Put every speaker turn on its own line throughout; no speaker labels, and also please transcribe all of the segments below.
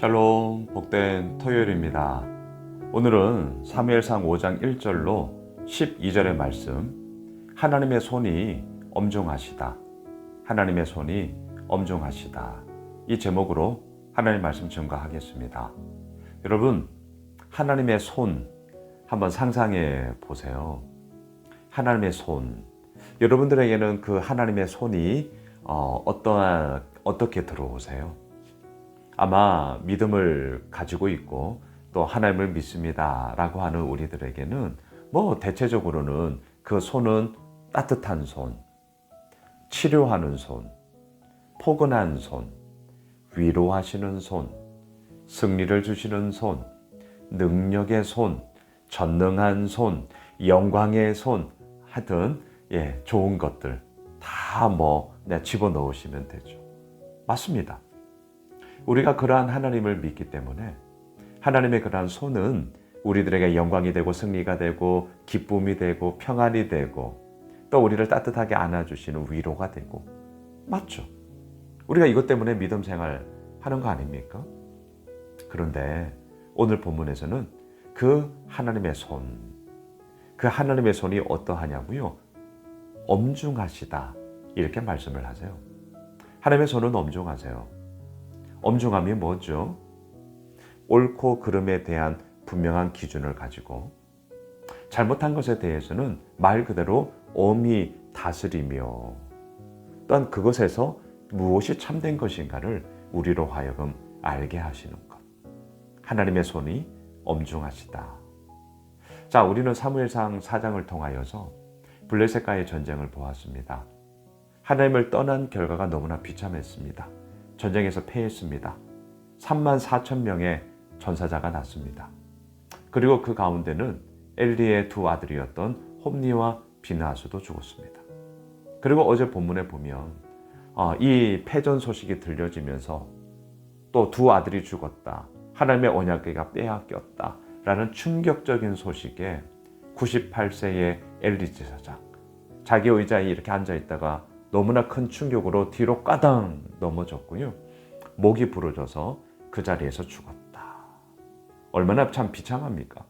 샬롬, 복된 토요일입니다. 오늘은 사무엘상 5장 1절로 12절의 말씀, 하나님의 손이 엄중하시다. 하나님의 손이 엄중하시다. 이 제목으로 하나님의 말씀 증거하겠습니다. 여러분, 하나님의 손 한번 상상해 보세요. 하나님의 손. 여러분들에게는 그 하나님의 손이 어떻게 들어오세요? 아마 믿음을 가지고 있고 또 하나님을 믿습니다 라고 하는 우리들에게는 대체적으로는 그 손은 따뜻한 손, 치료하는 손, 포근한 손, 위로하시는 손, 승리를 주시는 손, 능력의 손, 전능한 손, 영광의 손 하여튼 좋은 것들 다 집어넣으시면 되죠. 맞습니다. 우리가 그러한 하나님을 믿기 때문에 하나님의 그러한 손은 우리들에게 영광이 되고 승리가 되고 기쁨이 되고 평안이 되고 또 우리를 따뜻하게 안아주시는 위로가 되고 맞죠? 우리가 이것 때문에 믿음 생활 하는 거 아닙니까? 그런데 오늘 본문에서는 그 하나님의 손이 어떠하냐고요? 엄중하시다 이렇게 말씀을 하세요. 하나님의 손은 엄중하세요. 엄중함이 뭐죠? 옳고 그름에 대한 분명한 기준을 가지고 잘못한 것에 대해서는 말 그대로 엄히 다스리며 또한 그것에서 무엇이 참된 것인가를 우리로 하여금 알게 하시는 것. 하나님의 손이 엄중하시다. 자, 우리는 사무엘상 4장을 통하여서 블레셋과의 전쟁을 보았습니다. 하나님을 떠난 결과가 너무나 비참했습니다. 전쟁에서 패했습니다. 34,000명의 전사자가 났습니다. 그리고 그 가운데는 엘리의 두 아들이었던 홈니와 비느하스도 죽었습니다. 그리고 어제 본문에 보면 이 패전 소식이 들려지면서 또 두 아들이 죽었다. 하나님의 언약궤가 빼앗겼다. 라는 충격적인 소식에 98세의 엘리 제사장 자기 의자에 이렇게 앉아있다가 너무나 큰 충격으로 뒤로 까당 넘어졌고요. 목이 부러져서 그 자리에서 죽었다. 얼마나 참 비참합니까?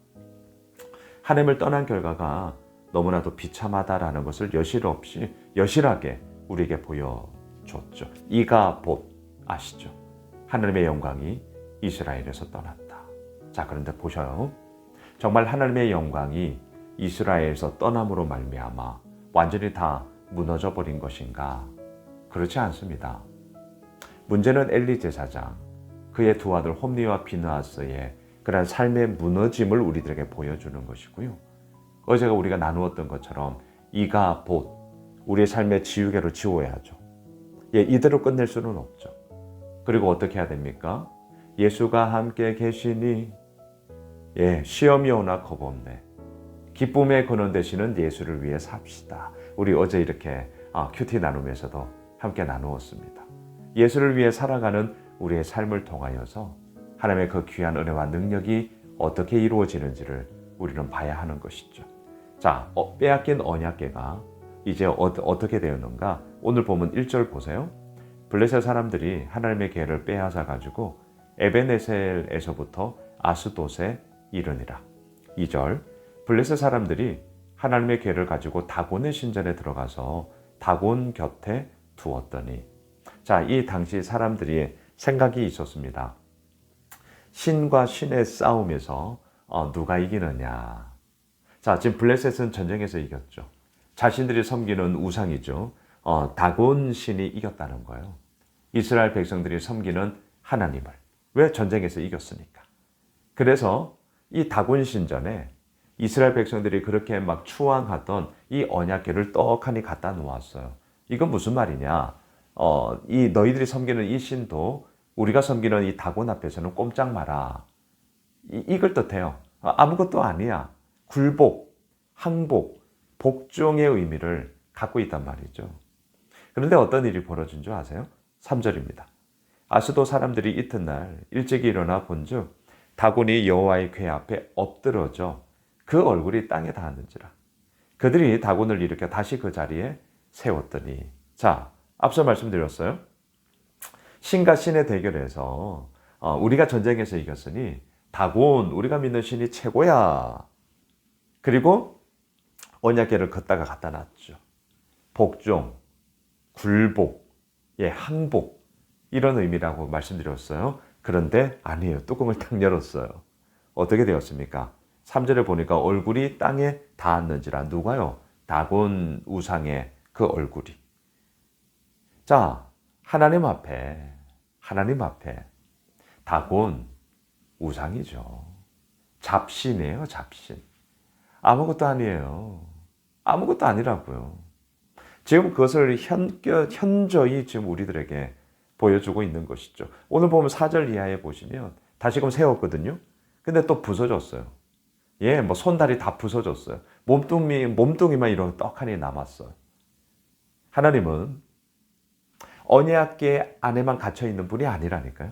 하나님을 떠난 결과가 너무나도 비참하다라는 것을 여실하게 우리에게 보여줬죠. 이가 봇 아시죠? 하나님의 영광이 이스라엘에서 떠났다. 자, 그런데 보셔요. 정말 하나님의 영광이 이스라엘에서 떠남으로 말미암아 완전히 다 무너져 버린 것인가? 그렇지 않습니다. 문제는 엘리 제사장, 그의 두 아들 홈니와 비느하스의 그런 삶의 무너짐을 우리들에게 보여주는 것이고요. 어제가 우리가 나누었던 것처럼 이가 봇, 우리의 삶의 지우개로 지워야죠. 이대로 끝낼 수는 없죠. 그리고 어떻게 해야 됩니까? 예수가 함께 계시니 시험이 오나 겁없네. 기쁨의 근원 되시는 예수를 위해 삽시다. 우리 어제 이렇게 큐티 나눔에서도 함께 나누었습니다. 예수를 위해 살아가는 우리의 삶을 통하여서 하나님의 그 귀한 은혜와 능력이 어떻게 이루어지는지를 우리는 봐야 하는 것이죠. 자, 빼앗긴 언약궤가 이제 어떻게 되었는가? 오늘 보면 1절 보세요. 블레셋 사람들이 하나님의 궤를 빼앗아 가지고 에베네셀에서부터 아스돗에 이르니라. 2절 블레셋 사람들이 하나님의 궤를 가지고 다곤의 신전에 들어가서 다곤 곁에 두었더니, 자, 이 당시 사람들이 생각이 있었습니다. 신과 신의 싸움에서 누가 이기느냐. 자, 지금 블레셋은 전쟁에서 이겼죠. 자신들이 섬기는 우상이죠. 다곤 신이 이겼다는 거예요. 이스라엘 백성들이 섬기는 하나님을. 왜? 전쟁에서 이겼으니까. 그래서 이 다곤 신전에 이스라엘 백성들이 그렇게 막 추앙하던 이 언약궤를 떡하니 갖다 놓았어요. 이건 무슨 말이냐? 이 너희들이 섬기는 이 신도 우리가 섬기는 이 다곤 앞에서는 꼼짝 마라. 이걸 뜻해요. 아무것도 아니야. 굴복, 항복, 복종의 의미를 갖고 있단 말이죠. 그런데 어떤 일이 벌어진 줄 아세요? 3절입니다. 아스도 사람들이 이튿날 일찍이 일어나 본즉 다곤이 여호와의 궤 앞에 엎드러져 그 얼굴이 땅에 닿았는지라. 그들이 다곤을 일으켜 다시 그 자리에 세웠더니, 자, 앞서 말씀드렸어요. 신과 신의 대결에서 우리가 전쟁에서 이겼으니 다곤 우리가 믿는 신이 최고야. 그리고 언약궤를 걷다가 갖다 놨죠. 복종, 굴복, 항복 이런 의미라고 말씀드렸어요. 그런데 아니에요. 뚜껑을 탁 열었어요. 어떻게 되었습니까? 3절에 보니까 얼굴이 땅에 닿았는지라. 누가요? 다곤 우상의 그 얼굴이. 자, 하나님 앞에 다곤 우상이죠. 잡신이에요, 잡신. 아무것도 아니에요. 아무것도 아니라고요. 지금 그것을 현저히 지금 우리들에게 보여주고 있는 것이죠. 오늘 보면 4절 이하에 보시면 다시금 세웠거든요. 근데 또 부서졌어요. 뭐 손다리 다 부서졌어요. 몸뚱이만 이렇게 떡하니 남았어요. 하나님은 언약궤 안에만 갇혀 있는 분이 아니라니까요.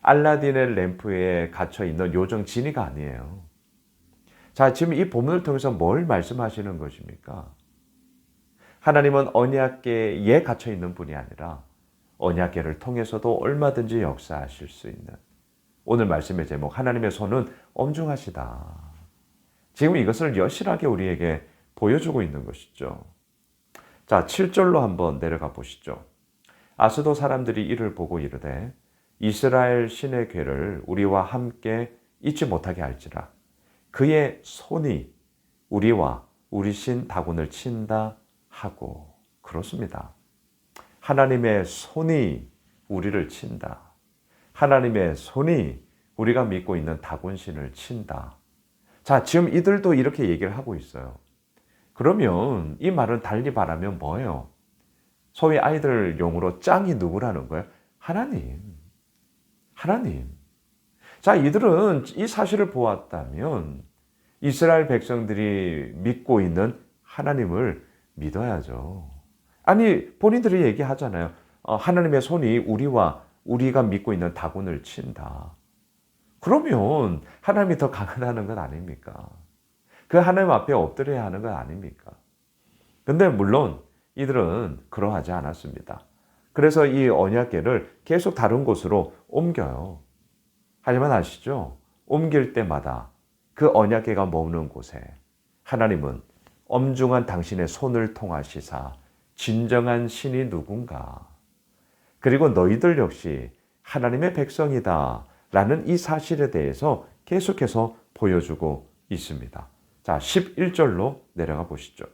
알라딘의 램프에 갇혀 있는 요정 지니가 아니에요. 자, 지금 이 본문을 통해서 뭘 말씀하시는 것입니까? 하나님은 언약궤에 갇혀 있는 분이 아니라 언약궤를 통해서도 얼마든지 역사하실 수 있는, 오늘 말씀의 제목 하나님의 손은 엄중하시다. 지금 이것을 여실하게 우리에게 보여주고 있는 것이죠. 자, 7절로 한번 내려가 보시죠. 아스도 사람들이 이를 보고 이르되 이스라엘 신의 궤를 우리와 함께 잊지 못하게 할지라. 그의 손이 우리와 우리 신 다곤을 친다 하고. 그렇습니다. 하나님의 손이 우리를 친다. 하나님의 손이 우리가 믿고 있는 다곤신을 친다. 자, 지금 이들도 이렇게 얘기를 하고 있어요. 그러면 이 말은 달리 말하면 뭐예요? 소위 아이들 용어로 짱이 누구라는 거예요? 하나님. 자, 이들은 이 사실을 보았다면 이스라엘 백성들이 믿고 있는 하나님을 믿어야죠. 아니, 본인들이 얘기하잖아요. 하나님의 손이 우리가 믿고 있는 다곤을 친다. 그러면 하나님이 더 강하다는 건 아닙니까? 그 하나님 앞에 엎드려야 하는 건 아닙니까? 근데 물론 이들은 그러하지 않았습니다. 그래서 이 언약궤를 계속 다른 곳으로 옮겨요. 하지만 아시죠? 옮길 때마다 그 언약궤가 머무는 곳에 하나님은 엄중한 당신의 손을 통하시사 진정한 신이 누군가, 그리고 너희들 역시 하나님의 백성이다 라는 이 사실에 대해서 계속해서 보여주고 있습니다. 자, 11절로 내려가 보시죠.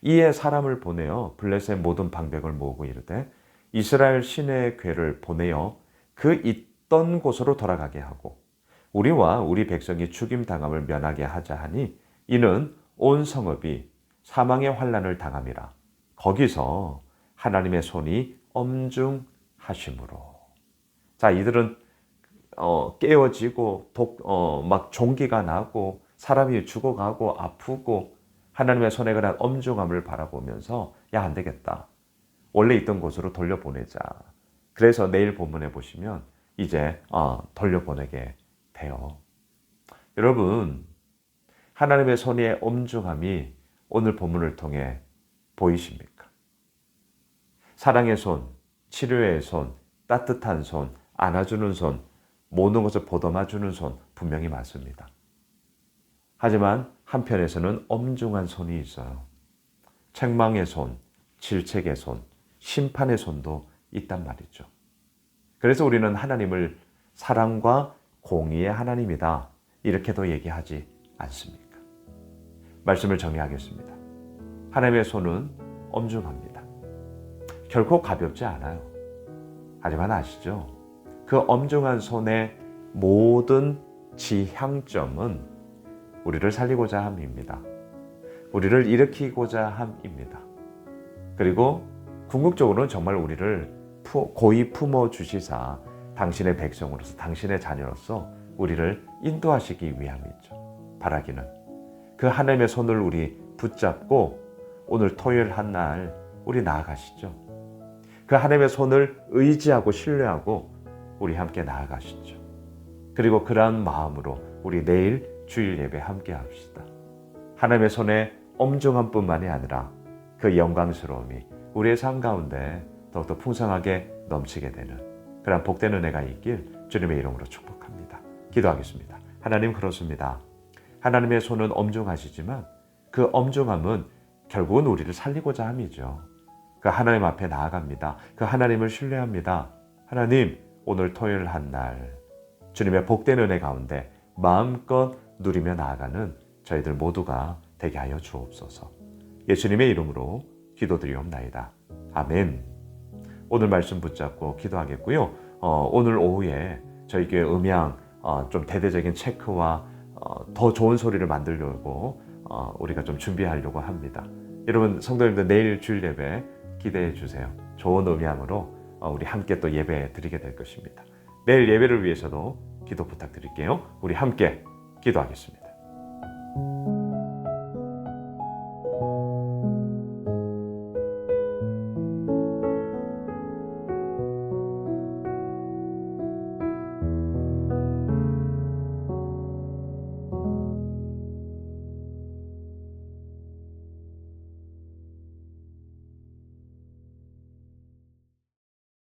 이에 사람을 보내어 블레셋 모든 방백을 모으고 이르되 이스라엘 신의 궤를 보내어 그 있던 곳으로 돌아가게 하고 우리와 우리 백성이 죽임당함을 면하게 하자 하니 이는 온 성읍이 사망의 환난을 당함이라. 거기서 하나님의 손이 엄중하심으로. 자, 이들은 깨어지고 막 종기가 나고 사람이 죽어가고 아프고 하나님의 손에 관한 엄중함을 바라보면서 야, 안 되겠다. 원래 있던 곳으로 돌려보내자. 그래서 내일 본문에 보시면 이제 돌려보내게 돼요. 여러분, 하나님의 손의 엄중함이 오늘 본문을 통해 보이십니까? 사랑의 손, 치료의 손, 따뜻한 손, 안아주는 손, 모든 것을 보듬어주는 손 분명히 맞습니다. 하지만 한편에서는 엄중한 손이 있어요. 책망의 손, 질책의 손, 심판의 손도 있단 말이죠. 그래서 우리는 하나님을 사랑과 공의의 하나님이다 이렇게도 얘기하지 않습니까? 말씀을 정리하겠습니다. 하나님의 손은 엄중합니다. 결코 가볍지 않아요. 하지만 아시죠? 그 엄중한 손의 모든 지향점은 우리를 살리고자 함입니다. 우리를 일으키고자 함입니다. 그리고 궁극적으로는 정말 우리를 고이 품어주시사 당신의 백성으로서, 당신의 자녀로서 우리를 인도하시기 위함이죠. 바라기는 그 하나님의 손을 우리 붙잡고 오늘 토요일 한 날 우리 나아가시죠. 그 하나님의 손을 의지하고 신뢰하고 우리 함께 나아가시죠. 그리고 그러한 마음으로 우리 내일 주일 예배 함께 합시다. 하나님의 손에 엄중함뿐만이 아니라 그 영광스러움이 우리의 삶 가운데 더욱더 풍성하게 넘치게 되는 그런 복된 은혜가 있길 주님의 이름으로 축복합니다. 기도하겠습니다. 하나님, 그렇습니다. 하나님의 손은 엄중하시지만 그 엄중함은 결국은 우리를 살리고자 함이죠. 그 하나님 앞에 나아갑니다. 그 하나님을 신뢰합니다. 하나님, 오늘 토요일 한 날 주님의 복된 은혜 가운데 마음껏 누리며 나아가는 저희들 모두가 되게 하여 주옵소서. 예수님의 이름으로 기도드리옵나이다. 아멘. 오늘 말씀 붙잡고 기도하겠고요. 오늘 오후에 저희 교회 음향 좀 대대적인 체크와 더 좋은 소리를 만들려고 우리가 좀 준비하려고 합니다. 여러분 성도님들, 내일 주일 예배 기대해 주세요. 좋은 음향으로 우리 함께 또 예배 드리게 될 것입니다. 내일 예배를 위해서도 기도 부탁드릴게요. 우리 함께 기도하겠습니다.